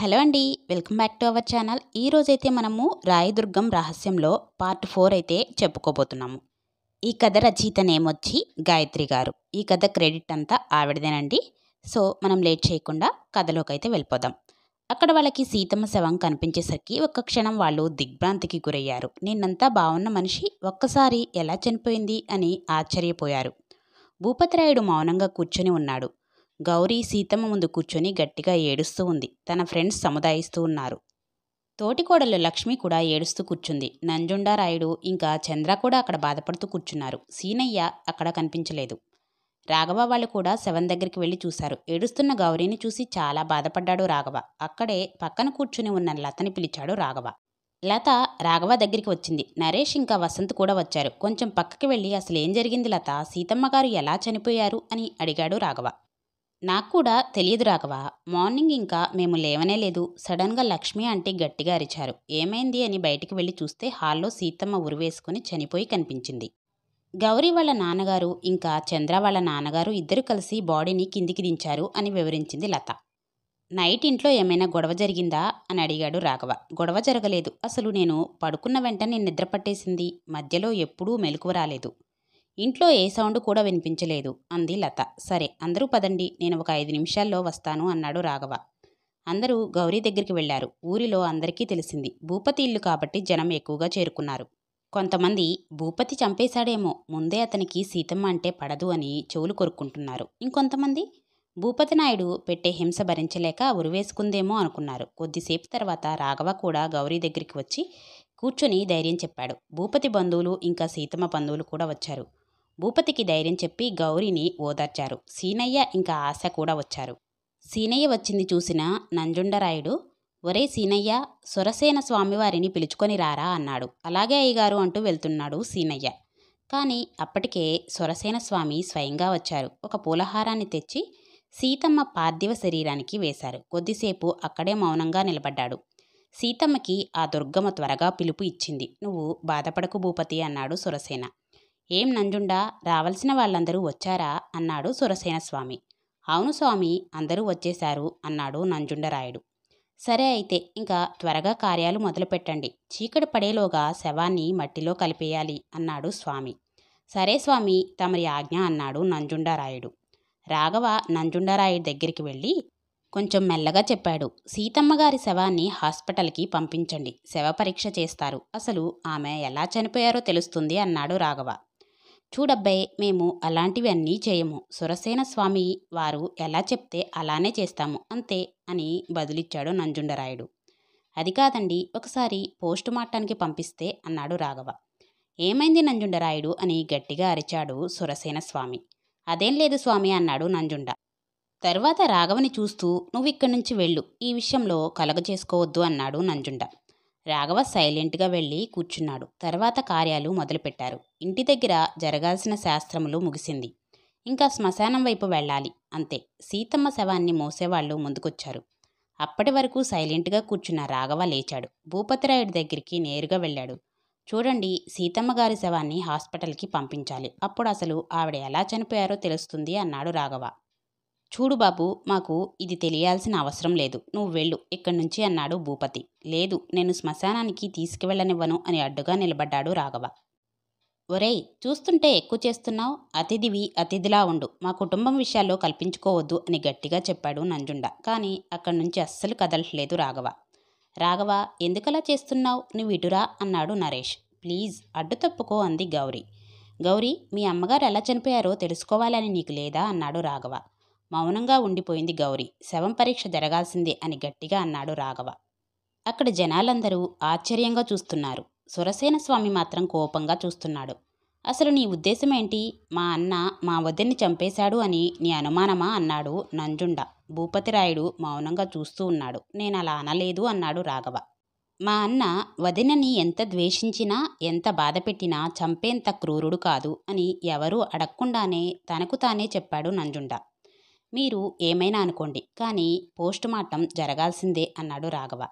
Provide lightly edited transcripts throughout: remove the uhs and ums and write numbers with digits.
Hello అండి, welcome back to our channel. ఈ రోజైతే మనము రాయదుర్గం రహస్యంలో పార్ట్ 4 అయితే చెప్పుకోబోతున్నాము. ఈ కథ రచయిత నేమొచ్చి గాయత్రి గారు. ఈ కథ క్రెడిట్ అంతా ఆవిడదేనండి. సో మనం లేట్ చేయకుండా కథలోకి అయితే వెళ్ళిపోదాం. అక్కడ వాళ్ళకి సీతమ్మ శవం కనిపించేసరికి ఒక్క క్షణం వాళ్ళు దిగ్భ్రాంతికి గురయ్యారు. నిన్నంతా బాగున్న మనిషి ఒక్కసారి ఎలా చనిపోయింది అని ఆశ్చర్యపోయారు. భూపతిరాయుడు మౌనంగా కూర్చొని ఉన్నాడు. గౌరీ సీతమ్మ ముందు కూర్చొని గట్టిగా ఏడుస్తూ ఉంది. తన ఫ్రెండ్స్ సముదాయిస్తూ ఉన్నారు. తోటికోడలు లక్ష్మి కూడా ఏడుస్తూ కూర్చుంది. నంజుండారాయుడు ఇంకా చంద్ర కూడా అక్కడ బాధపడుతూ కూర్చున్నారు. సీనయ్య అక్కడ కనిపించలేదు. రాఘవ వాళ్ళు కూడా శవం దగ్గరికి వెళ్ళి చూశారు. ఏడుస్తున్న గౌరీని చూసి చాలా బాధపడ్డాడు రాఘవ. అక్కడే పక్కన కూర్చుని ఉన్న లతని పిలిచాడు రాఘవ. లత రాఘవ దగ్గరికి వచ్చింది. నరేష్ ఇంకా వసంత్ కూడా వచ్చారు. కొంచెం పక్కకి వెళ్ళి అసలు ఏం జరిగింది లత, సీతమ్మ గారు ఎలా చనిపోయారు అని అడిగాడు రాఘవ. నాకు కూడా తెలియదు రాఘవ. మార్నింగ్ ఇంకా మేము లేవనే లేదు. సడన్గా లక్ష్మి అంటే గట్టిగా అరిచారు. ఏమైంది అని బయటికి వెళ్ళి చూస్తే హాల్లో సీతమ్మ ఉరివేసుకుని చనిపోయి కనిపించింది. గౌరీ వాళ్ళ నాన్నగారు ఇంకా చంద్ర వాళ్ళ నాన్నగారు ఇద్దరు కలిసి బాడీని కిందికి దించారు అని వివరించింది లత. నైట్ ఇంట్లో ఏమైనా గొడవ జరిగిందా అని అడిగాడు రాఘవ. గొడవ జరగలేదు. అసలు నేను పడుకున్న వెంటనే నిద్ర పట్టేసింది. మధ్యలో ఎప్పుడూ మెలకువ రాలేదు. ఇంట్లో ఏ సౌండ్ కూడా వినిపించలేదు అంది లత. సరే అందరూ పదండి, నేను ఒక 5 నిమిషాల్లో వస్తాను అన్నాడు రాఘవ. అందరూ గౌరీ దగ్గరికి వెళ్లారు. ఊరిలో అందరికీ తెలిసింది. భూపతి ఇల్లు కాబట్టి జనం ఎక్కువగా చేరుకున్నారు. కొంతమంది భూపతి చంపేశాడేమో, ముందే అతనికి సీతమ్మ అంటే పడదు అని చెవులు కొరుక్కుంటున్నారు. ఇంకొంతమంది భూపతి నాయుడు పెట్టే హింస భరించలేక ఉరివేసుకుందేమో అనుకున్నారు. కొద్దిసేపు తర్వాత రాఘవ కూడా గౌరీ దగ్గరికి వచ్చి కూర్చొని ధైర్యం చెప్పాడు. భూపతి బంధువులు ఇంకా సీతమ్మ బంధువులు కూడా వచ్చారు. భూపతికి ధైర్యం చెప్పి గౌరీని ఓదార్చారు. సీనయ్య ఇంకా ఆశ కూడా వచ్చారు. సీనయ్య వచ్చింది చూసిన నంజుండరాయుడు, ఒరే సీనయ్య, సొరసేన స్వామివారిని పిలుచుకొని రారా అన్నాడు. అలాగే అయ్యగారు అంటూ వెళ్తున్నాడు సీనయ్య. కానీ అప్పటికే సొరసేన స్వామి స్వయంగా వచ్చారు. ఒక పూలహారాన్ని తెచ్చి సీతమ్మ పార్థివ శరీరానికి వేశారు. కొద్దిసేపు అక్కడే మౌనంగా నిలబడ్డాడు. సీతమ్మకి ఆ దుర్గమ్మ త్వరగా పిలుపు ఇచ్చింది. నువ్వు బాధపడకు భూపతి అన్నాడు సురసేన. ఏం నంజుండా, రావలసిన వాళ్ళందరూ వచ్చారా అన్నాడు సురసేన స్వామి. అవును స్వామి, అందరూ వచ్చేశారు అన్నాడు నంజుండరాయుడు. సరే అయితే ఇంకా త్వరగా కార్యాలు మొదలుపెట్టండి. చీకటి పడేలోగా శవాన్ని మట్టిలో కలిపేయాలి అన్నాడు స్వామి. సరే స్వామి, తమరి ఆజ్ఞ అన్నాడు నంజుండరాయుడు. రాఘవ నంజుండరాయుడు దగ్గరికి వెళ్ళి కొంచెం మెల్లగా చెప్పాడు. సీతమ్మగారి శవాన్ని హాస్పిటల్కి పంపించండి. శవ పరీక్ష చేస్తారు. అసలు ఆమె ఎలా చనిపోయారో తెలుస్తుంది అన్నాడు రాఘవ. చూడబ్బాయి, మేము అలాంటివి అన్నీ చేయము. సురసేన స్వామి వారు ఎలా చెప్తే అలానే చేస్తాము అంతే అని బదులిచ్చాడు నంజుండరాయుడు. అది కాదండి, ఒకసారి పోస్టుమార్టానికి పంపిస్తే అన్నాడు రాఘవ. ఏమైంది నంజుండరాయుడు అని గట్టిగా అరిచాడు సురసేన స్వామి. అదేం లేదు స్వామి అన్నాడు నంజుండ. తర్వాత రాఘవని చూస్తూ నువ్విక్కడి నుంచి వెళ్ళు, ఈ విషయంలో కలగ చేసుకోవద్దు అన్నాడు నంజుండ. రాఘవ సైలెంట్గా వెళ్ళి కూర్చున్నాడు. తర్వాత కార్యాలు మొదలుపెట్టారు. ఇంటి దగ్గర జరగాల్సిన శాస్త్రములు ముగిసింది. ఇంకా శ్మశానం వైపు వెళ్ళాలి అంతే. సీతమ్మ శవాన్ని మోసేవాళ్లు ముందుకొచ్చారు. అప్పటి వరకు సైలెంట్గా కూర్చున్న రాఘవ లేచాడు. భూపతిరాయుడి దగ్గరికి నేరుగా వెళ్ళాడు. చూడండి, సీతమ్మ గారి శవాన్ని హాస్పిటల్కి పంపించాలి. అప్పుడు అసలు ఆవిడ ఎలా చనిపోయారో తెలుస్తుంది అన్నాడు రాఘవ. చూడు బాబు, మాకు ఇది తెలియాల్సిన అవసరం లేదు. నువ్వు వెళ్ళు ఇక్కడి నుంచి అన్నాడు భూపతి. లేదు, నేను శ్మశానానికి తీసుకువెళ్ళనివ్వను అని అడ్డుగా నిలబడ్డాడు రాఘవ. ఒరేయ్, చూస్తుంటే ఎక్కువ చేస్తున్నావు. అతిథివి అతిథిలా ఉండు. మా కుటుంబం విషయాల్లో కల్పించుకోవద్దు అని గట్టిగా చెప్పాడు నంజుండ. కానీ అక్కడి నుంచి అస్సలు కదలట్లేదు రాఘవ. రాఘవ, ఎందుకలా చేస్తున్నావు? నువ్వు ఇటురా అన్నాడు నరేష్. ప్లీజ్ అడ్డు తప్పుకో అంది గౌరీ. గౌరీ, మీ అమ్మగారు ఎలా చనిపోయారో తెలుసుకోవాలని నీకు లేదా అన్నాడు రాఘవ. మౌనంగా ఉండిపోయింది గౌరీ. శవం పరీక్ష జరగాల్సిందే అని గట్టిగా అన్నాడు రాఘవ. అక్కడ జనాలందరూ ఆశ్చర్యంగా చూస్తున్నారు. సురసేన స్వామి మాత్రం కోపంగా చూస్తున్నాడు. అసలు నీ ఉద్దేశం ఏంటి? మా అన్న మా వదిన్ని చంపేశాడు అని నీ అనుమానమా అన్నాడు నంజుండ. భూపతిరాయుడు మౌనంగా చూస్తూ ఉన్నాడు. నేనలా అనలేదు అన్నాడు రాఘవ. మా అన్న వదినని ఎంత ద్వేషించినా ఎంత బాధ పెట్టినా చంపేంత క్రూరుడు కాదు అని ఎవరూ అడగకుండానే తనకు తానే చెప్పాడు నంజుండ. మీరు ఏమైనా అనుకోండి, కానీ పోస్టుమార్టం జరగాల్సిందే అన్నాడు రాఘవ.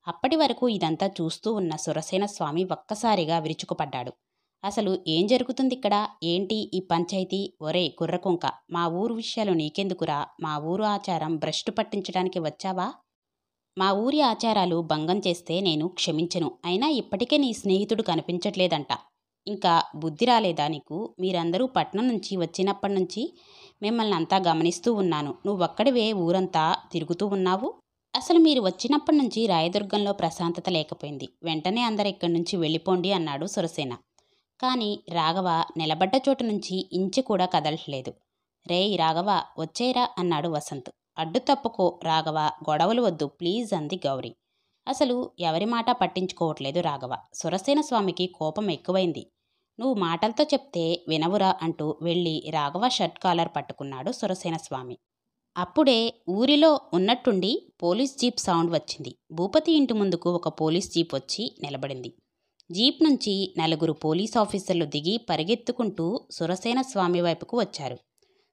అప్పటి వరకు ఇదంతా చూస్తూ ఉన్న సురసేన స్వామి ఒక్కసారిగా విరుచుకుపడ్డాడు. అసలు ఏం జరుగుతుంది ఇక్కడ? ఏంటి ఈ పంచాయతీ? ఒరే కుర్రకుంక, మా ఊరు విషయాలు నీకెందుకురా? మా ఊరు ఆచారం భ్రష్టు పట్టించడానికి వచ్చావా? మా ఊరి ఆచారాలు భంగం చేస్తే నేను క్షమించను. అయినా ఇప్పటికే నీ స్నేహితుడు కనిపించట్లేదంట. ఇంకా బుద్ధి రాలేదా నీకు? మీరందరూ పట్నం నుంచి వచ్చినప్పటినుంచి మిమ్మల్ని అంతా గమనిస్తూ ఉన్నాను. నువ్వొక్కడివే ఊరంతా తిరుగుతూ ఉన్నావు. అసలు మీరు వచ్చినప్పటి నుంచి రాయదుర్గంలో ప్రశాంతత లేకపోయింది. వెంటనే అందరు ఇక్కడి నుంచి వెళ్ళిపోండి అన్నాడు సురసేన. కానీ రాఘవ నిలబడ్డ చోటు నుంచి ఇంచు కూడా కదలట్లేదు. రేయ్ రాఘవ, వచ్చేరా అన్నాడు వసంత్. అడ్డు తప్పుకో రాఘవ, గొడవలు వద్దు ప్లీజ్ అంది గౌరీ. అసలు ఎవరి మాట పట్టించుకోవట్లేదు రాఘవ. సురసేన స్వామికి కోపం ఎక్కువైంది. నువ్వు మాటలతో చెప్తే వినవురా అంటూ వెళ్ళి రాఘవ షర్ట్ కాలర్ పట్టుకున్నాడు సురసేన స్వామి. అప్పుడే ఊరిలో ఉన్నట్టుండి పోలీస్ జీప్ సౌండ్ వచ్చింది. భూపతి ఇంటి ముందుకు ఒక పోలీస్ జీప్ వచ్చి నిలబడింది. జీప్ నుంచి నలుగురు పోలీస్ ఆఫీసర్లు దిగి పరిగెత్తుకుంటూ సురసేన స్వామి వైపుకు వచ్చారు.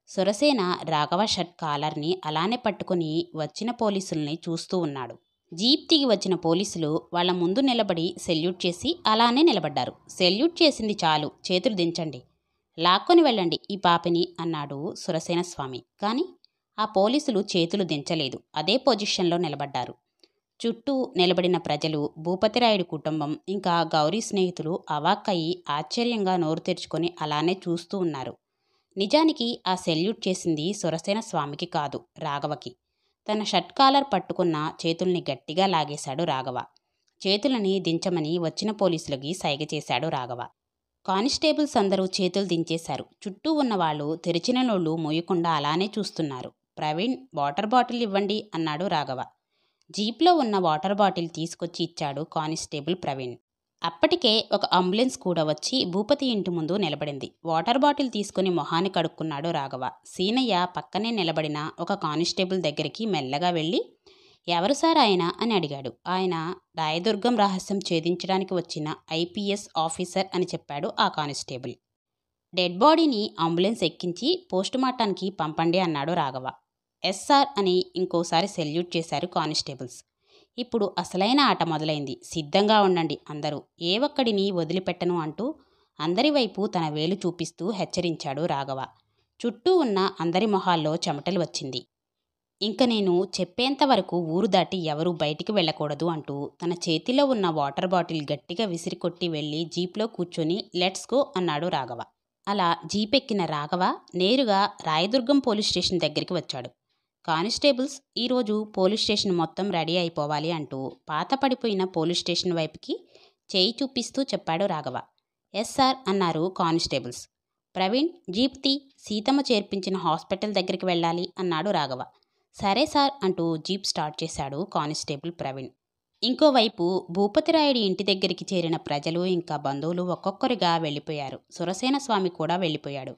సురసేన రాఘవ షర్ట్ కాలర్ని అలానే పట్టుకుని వచ్చిన పోలీసుల్ని చూస్తూ ఉన్నాడు. జీప్ దిగి వచ్చిన పోలీసులు వాళ్ళ ముందు నిలబడి సెల్యూట్ చేసి అలానే నిలబడ్డారు. సెల్యూట్ చేసింది చాలు, చేతులు దించండి, లాక్కొని వెళ్ళండి ఈ పాపిని అన్నాడు సురసేన స్వామి. కానీ ఆ పోలీసులు చేతులు దించలేదు, అదే పొజిషన్లో నిలబడ్డారు. చుట్టూ నిలబడిన ప్రజలు, భూపతిరాయుడి కుటుంబం, ఇంకా గౌరీ స్నేహితులు అవాక్కయి ఆశ్చర్యంగా నోరు తెరుచుకొని అలానే చూస్తూ ఉన్నారు. నిజానికి ఆ సెల్యూట్ చేసింది సురసేన స్వామికి కాదు, రాఘవకి. తన షర్ట్ కాలర్ పట్టుకున్న చేతుల్ని గట్టిగా లాగేశాడు రాఘవ. చేతులని దించమని వచ్చిన పోలీసులకి సైగ చేశాడు రాఘవ. కానిస్టేబుల్స్ అందరూ చేతులు దించేశారు. చుట్టూ ఉన్నవాళ్ళు తెరిచిన నోళ్లు మూయకుండా అలానే చూస్తున్నారు. ప్రవీణ్, వాటర్ బాటిల్ ఇవ్వండి అన్నాడు రాఘవ. జీప్లో ఉన్న వాటర్ బాటిల్ తీసుకొచ్చి ఇచ్చాడు కానిస్టేబుల్ ప్రవీణ్. అప్పటికే ఒక అంబులెన్స్ కూడా వచ్చి భూపతి ఇంటి ముందు నిలబడింది. వాటర్ బాటిల్ తీసుకుని మొహాన్ని కడుక్కున్నాడు రాఘవ. సీనయ్య పక్కనే నిలబడిన ఒక కానిస్టేబుల్ దగ్గరికి మెల్లగా వెళ్ళి, ఎవరు సార్ ఆయన అని అడిగాడు. ఆయన రాయదుర్గం రహస్యం ఛేదించడానికి వచ్చిన ఐపీఎస్ ఆఫీసర్ అని చెప్పాడు ఆ కానిస్టేబుల్. డెడ్ బాడీని అంబులెన్స్ ఎక్కించి పోస్టుమార్టానికి పంపండి అన్నాడు రాఘవ. ఎస్ సార్ అని ఇంకోసారి సెల్యూట్ చేశారు కానిస్టేబుల్స్. ఇప్పుడు అసలైన ఆట మొదలైంది, సిద్ధంగా ఉండండి అందరూ, ఏ ఒక్కడిని వదిలిపెట్టను అంటూ అందరి వైపు తన వేలు చూపిస్తూ హెచ్చరించాడు రాఘవ. చుట్టూ ఉన్న అందరి మొహాల్లో చెమటలు వచ్చింది. ఇంక నేను చెప్పేంత వరకు ఊరు దాటి ఎవరూ బయటికి వెళ్ళకూడదు అంటూ తన చేతిలో ఉన్న వాటర్ బాటిల్ గట్టిగా విసిరికొట్టి వెళ్ళి జీప్లో కూర్చొని లెట్స్ గో అన్నాడు రాఘవ. అలా జీపెక్కిన రాఘవ నేరుగా రాయదుర్గం పోలీస్ స్టేషన్ దగ్గరికి వచ్చాడు. కానిస్టేబుల్స్, ఈరోజు పోలీస్ స్టేషన్ మొత్తం రెడీ అయిపోవాలి అంటూ పాత పడిపోయిన పోలీస్ స్టేషన్ వైపుకి చేయి చూపిస్తూ చెప్పాడు రాఘవ. ఎస్ సార్ అన్నారు కానిస్టేబుల్స్. ప్రవీణ్, జీప్ తీ, సీతమ్మ చేర్పించిన హాస్పిటల్ దగ్గరికి వెళ్ళాలి అన్నాడు రాఘవ. సరే సార్ అంటూ జీప్ స్టార్ట్ చేశాడు కానిస్టేబుల్ ప్రవీణ్. ఇంకోవైపు భూపతిరాయుడి ఇంటి దగ్గరికి చేరిన ప్రజలు ఇంకా బంధువులు ఒక్కొక్కరిగా వెళ్ళిపోయారు. సురసేన స్వామి కూడా వెళ్ళిపోయాడు.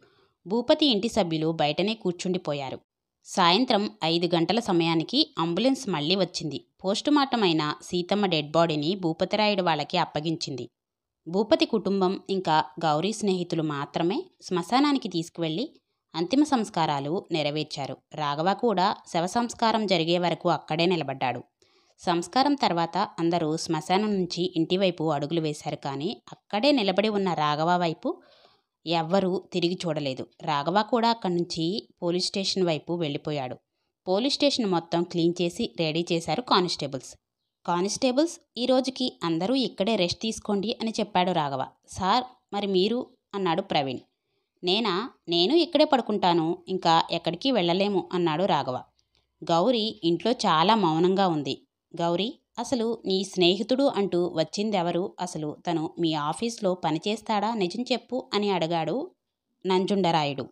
భూపతి ఇంటి సభ్యులు బయటనే కూర్చుండిపోయారు. సాయంత్రం 5 గంటల సమయానికి అంబులెన్స్ మళ్లీ వచ్చింది. పోస్టుమార్టం అయిన సీతమ్మ డెడ్ బాడీని భూపతిరాయుడు వాళ్ళకి అప్పగించింది. భూపతి కుటుంబం ఇంకా గౌరీ స్నేహితులు మాత్రమే శ్మశానానికి తీసుకువెళ్లి అంతిమ సంస్కారాలు నెరవేర్చారు. రాఘవ కూడా శవ సంస్కారం జరిగే వరకు అక్కడే నిలబడ్డాడు. సంస్కారం తర్వాత అందరూ శ్మశానం నుంచి ఇంటివైపు అడుగులు వేశారు. కానీ అక్కడే నిలబడి ఉన్న రాఘవ వైపు ఎవ్వరూ తిరిగి చూడలేదు. రాఘవ కూడా అక్కడి నుంచి పోలీస్ స్టేషన్ వైపు వెళ్ళిపోయాడు. పోలీస్ స్టేషన్ మొత్తం క్లీన్ చేసి రెడీ చేశారు కానిస్టేబుల్స్. కానిస్టేబుల్స్, ఈ రోజుకి అందరూ ఇక్కడే రెస్ట్ తీసుకోండి అని చెప్పాడు రాఘవ. సార్, మరి మీరు అన్నాడు ప్రవీణ్. నేను ఇక్కడే పడుకుంటాను, ఇంకా ఎక్కడికి వెళ్ళలేము అన్నాడు రాఘవ. గౌరీ ఇంట్లో చాలా మౌనంగా ఉంది. గౌరీ, అసలు నీ స్నేహితుడు అంటూ వచ్చిందెవరు? అసలు తను మీ ఆఫీస్లో పనిచేస్తాడా? నిజం చెప్పు అని అడిగాడు నంజుండరాయుడు.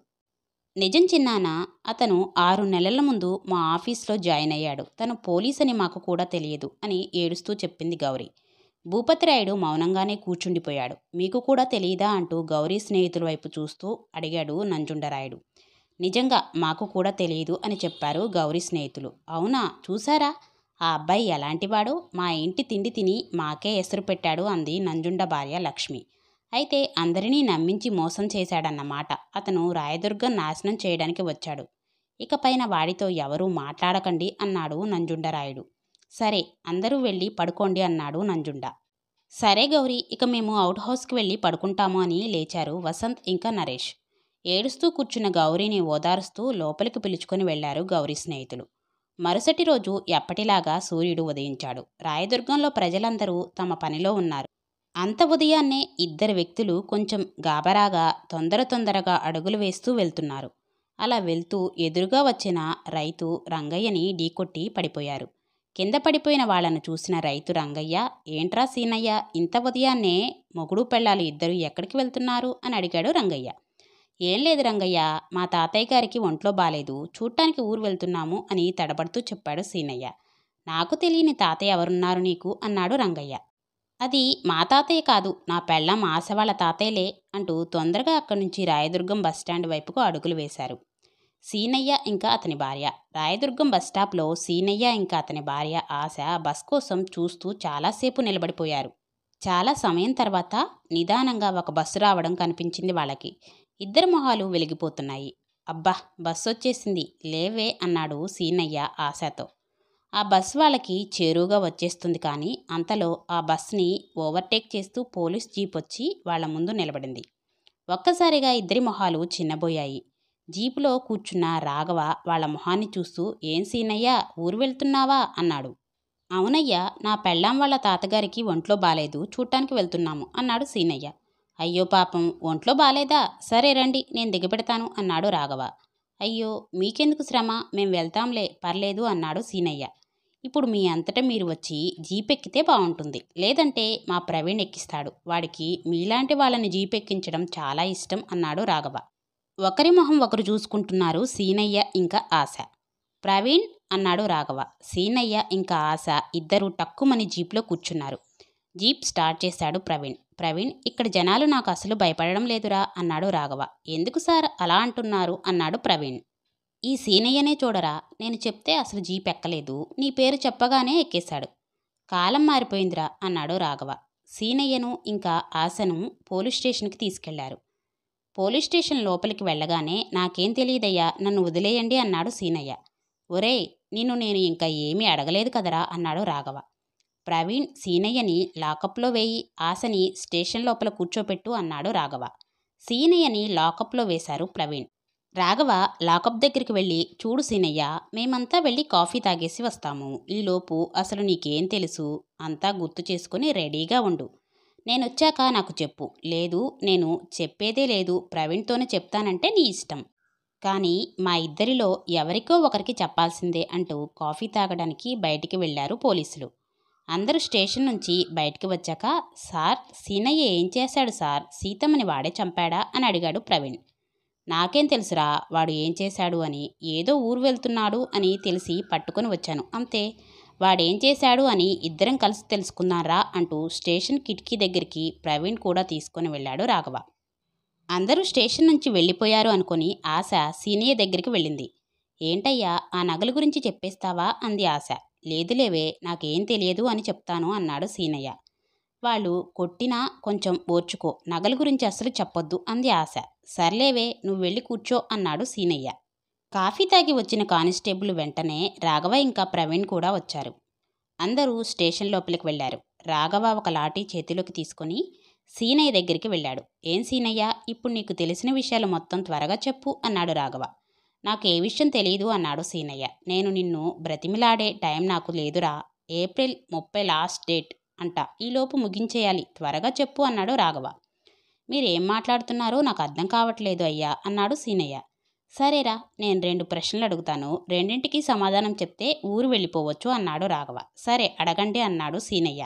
నిజం చిన్నానా, అతను 6 నెలల ముందు మా ఆఫీస్లో జాయిన్ అయ్యాడు. తను పోలీస్ అని మాకు కూడా తెలియదు అని ఏడుస్తూ చెప్పింది గౌరీ. భూపతిరాయుడు మౌనంగానే కూర్చుండిపోయాడు. మీకు కూడా తెలియదా అంటూ గౌరీ స్నేహితుల వైపు చూస్తూ అడిగాడు నంజుండరాయుడు. నిజంగా మాకు కూడా తెలియదు అని చెప్పారు గౌరీ స్నేహితులు. అవునా, చూసారా ఆ అబ్బాయి ఎలాంటివాడో, మా ఇంటి తిండి తిని మాకే ఎసురు పెట్టాడు అంది నంజుండ భార్య లక్ష్మి. అయితే అందరినీ నమ్మించి మోసం చేశాడన్నమాట. అతను రాయదుర్గం నాశనం చేయడానికి వచ్చాడు. ఇకపైన వాడితో ఎవరూ మాట్లాడకండి అన్నాడు నంజుండరాయుడు. సరే, అందరూ వెళ్ళి పడుకోండి అన్నాడు నంజుండ. సరే గౌరీ, ఇక మేము అవుట్ హౌస్కి వెళ్ళి పడుకుంటాము అని లేచారు వసంత్ ఇంకా నరేష్. ఏడుస్తూ కూర్చున్న గౌరీని ఓదారుస్తూ లోపలికి పిలుచుకొని వెళ్లారు గౌరీ స్నేహితులు. మరుసటి రోజు ఎప్పటిలాగా సూర్యుడు ఉదయించాడు. రాయదుర్గంలో ప్రజలందరూ తమ పనిలో ఉన్నారు. అంత ఉదయాన్నే ఇద్దరు వ్యక్తులు కొంచెం గాబరాగా తొందరగా అడుగులు వేస్తూ వెళ్తున్నారు. అలా వెళ్తూ ఎదురుగా వచ్చిన రైతు రంగయ్యని ఢీకొట్టి పడిపోయారు. కింద పడిపోయిన వాళ్లను చూసిన రైతు రంగయ్య, ఏంట్రా సీనయ్య, ఇంత ఉదయాన్నే మొగుడు పెళ్ళాలు ఇద్దరు ఎక్కడికి వెళ్తున్నారు అని అడిగాడు రంగయ్య. ఏం లేదు రంగయ్య, మా తాతయ్య గారికి ఒంట్లో బాలేదు, చూడటానికి ఊరు వెళ్తున్నాము అని తడబడుతూ చెప్పాడు సీనయ్య. నాకు తెలియని తాతయ్య ఎవరున్నారు నీకు అన్నాడు రంగయ్య. అది మా తాతయ్య కాదు, నా పెళ్ళాం ఆశ వాళ్ళ తాతయ్యలే అంటూ తొందరగా అక్కడి నుంచి రాయదుర్గం బస్టాండ్ వైపుకు అడుగులు వేశారు సీనయ్య ఇంకా అతని భార్య. రాయదుర్గం బస్టాప్లో సీనయ్య ఇంకా అతని భార్య ఆశ బస్ కోసం చూస్తూ చాలాసేపు నిలబడిపోయారు. చాలా సమయం తర్వాత నిదానంగా ఒక బస్సు రావడం కనిపించింది వాళ్ళకి. ఇద్దరి మొహాలు వెలిగిపోతున్నాయి. అబ్బా, బస్సు వచ్చేసింది, లేవే అన్నాడు సీనయ్య ఆశతో. ఆ బస్సు వాళ్ళకి చేరువుగా వచ్చేస్తుంది. కానీ అంతలో ఆ బస్ని ఓవర్టేక్ చేస్తూ పోలీస్ జీప్ వచ్చి వాళ్ల ముందు నిలబడింది. ఒక్కసారిగా ఇద్దరి మొహాలు చిన్నబోయాయి. జీపులో కూర్చున్న రాఘవ వాళ్ళ మొహాన్ని చూస్తూ, ఏం సీనయ్య, ఊరు వెళ్తున్నావా అన్నాడు. అవునయ్యా, నా పెళ్ళాం వాళ్ళ తాతగారికి ఒంట్లో బాలేదు, చూడటానికి వెళ్తున్నాము అన్నాడు సీనయ్య. అయ్యో పాపం, ఒంట్లో బాలేదా, సరే రండి నేను దిగబెడతాను అన్నాడు రాఘవ. అయ్యో మీకెందుకు శ్రమ, మేం వెళ్తాంలే, పర్లేదు అన్నాడు సీనయ్య. ఇప్పుడు మీ అంతటా మీరు వచ్చి జీపెక్కితే బాగుంటుంది, లేదంటే మా ప్రవీణ్ ఎక్కిస్తాడు, వాడికి మీలాంటి వాళ్ళని జీపెక్కించడం చాలా ఇష్టం అన్నాడు రాఘవ. ఒకరి మొహం ఒకరు చూసుకుంటున్నారు సీనయ్య ఇంకా ఆశ. ప్రవీణ్ అన్నాడు రాఘవ. సీనయ్య ఇంకా ఆశ ఇద్దరూ టక్కుమని జీప్లో కూర్చున్నారు. జీప్ స్టార్ట్ చేశాడు ప్రవీణ్. ప్రవీణ్, ఇక్కడ జనాలు నాకు అసలు భయపడడం లేదురా అన్నాడు రాఘవ. ఎందుకు సార్ అలా అంటున్నారు అన్నాడు ప్రవీణ్. ఈ సీనయ్యనే చూడరా, నేను చెప్తే అసలు జీప్ ఎక్కలేదు, నీ పేరు చెప్పగానే ఎక్కేశాడు. కాలం మారిపోయిందిరా అన్నాడు రాఘవ. సీనయ్యను ఇంకా ఆశను పోలీస్ స్టేషన్కి తీసుకెళ్లారు. పోలీస్ స్టేషన్ లోపలికి వెళ్ళగానే నాకేం తెలియదయ్యా, నన్ను వదిలేయండి అన్నాడు సీనయ్య. ఒరేయ్, నేను ఇంకా ఏమీ అడగలేదు కదరా అన్నాడు రాఘవ. ప్రవీణ్ సీనయ్యని లాకప్లో వేయి, ఆశని స్టేషన్ లోపల కూర్చోపెట్టు అన్నాడు రాఘవ. సీనయ్యని లాకప్లో వేశారు ప్రవీణ్. రాఘవ లాకప్ దగ్గరికి వెళ్ళి, చూడు సీనయ్య, మేమంతా వెళ్ళి కాఫీ తాగేసి వస్తాము, ఈలోపు అసలు నీకేం తెలుసు అంతా గుర్తు చేసుకుని రెడీగా ఉండు, నేనొచ్చాక నాకు చెప్పు, లేదు నేను చెప్పేదే లేదు, ప్రవీణ్తోనే చెప్తానంటే నీ ఇష్టం, కానీ మా ఇద్దరిలో ఎవరికో ఒకరికి చెప్పాల్సిందే అంటూ కాఫీ తాగడానికి బయటికి వెళ్లారు పోలీసులు. అందరూ స్టేషన్ నుంచి బయటికి వచ్చాక, సార్, సీనయ్య ఏం చేశాడు సార్, సీతమ్మని వాడే చంపాడా అని అడిగాడు ప్రవీణ్. నాకేం తెలుసురా వాడు ఏం చేశాడు అని, ఏదో ఊరు వెళ్తున్నాడు అని తెలిసి పట్టుకొని వచ్చాను అంతే, వాడేం చేశాడు అని ఇద్దరం కలిసి తెలుసుకుందాంరా అంటూ స్టేషన్ కిటికీ దగ్గరికి ప్రవీణ్ కూడా తీసుకొని వెళ్ళాడు రాఘవ. అందరూ స్టేషన్ నుంచి వెళ్ళిపోయారు అనుకుని ఆశ సీనయ్య దగ్గరికి వెళ్ళింది. ఏంటయ్యా, ఆ నగల గురించి చెప్పేస్తావా అంది ఆశ. లేదులేవే, నాకేం తెలియదు అని చెప్తాను అన్నాడు సీనయ్య. వాళ్ళు కొట్టినా కొంచెం ఓర్చుకో, నగల గురించి అస్సలు చెప్పొద్దు అంది ఆశ. సర్లేవే, నువ్వు వెళ్ళి కూర్చో అన్నాడు సీనయ్య. కాఫీ తాగి వచ్చిన కానిస్టేబుల్ వెంటనే రాఘవ ఇంకా ప్రవీణ్ కూడా వచ్చారు. అందరూ స్టేషన్ లోపలికి వెళ్లారు. రాఘవ ఒక లాఠీ చేతిలోకి తీసుకుని సీనయ్య దగ్గరికి వెళ్ళాడు. ఏం సీనయ్య, ఇప్పుడు నీకు తెలిసిన విషయాలు మొత్తం త్వరగా చెప్పు అన్నాడు రాఘవ. నాకు ఏ విషయం తెలియదు అన్నాడు సీనయ్య. నేను నిన్ను బ్రతిమిలాడే టైం నాకు లేదురా, ఏప్రిల్ 30 లాస్ట్ డేట్ అంట, ఈలోపు ముగించేయాలి, త్వరగా చెప్పు అన్నాడు రాఘవ. మీరేం మాట్లాడుతున్నారో నాకు అర్థం కావట్లేదు అయ్యా అన్నాడు సీనయ్య. సరేరా, నేను 2 ప్రశ్నలు అడుగుతాను, రెండింటికి సమాధానం చెప్తే ఊరు వెళ్ళిపోవచ్చు అన్నాడు రాఘవ. సరే అడగండి అన్నాడు సీనయ్య.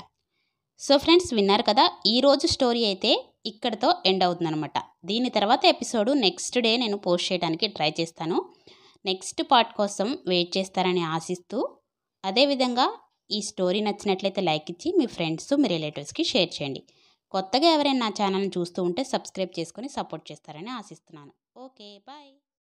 సో ఫ్రెండ్స్, విన్నారు కదా, ఈరోజు స్టోరీ అయితే ఇక్కడితో ఎండ్ అవుతుందనమాట. దీని తర్వాత ఎపిసోడు నెక్స్ట్ డే నేను పోస్ట్ చేయడానికి ట్రై చేస్తాను. నెక్స్ట్ పార్ట్ కోసం వెయిట్ చేస్తారని ఆశిస్తూ, అదేవిధంగా ఈ స్టోరీ నచ్చినట్లయితే లైక్ ఇచ్చి మీ ఫ్రెండ్స్, మీ రిలేటివ్స్కి షేర్ చేయండి. కొత్తగా ఎవరైనా నా ఛానల్ని చూస్తూ ఉంటే సబ్స్క్రైబ్ చేసుకొని సపోర్ట్ చేస్తారని ఆశిస్తున్నాను. Okay, bye.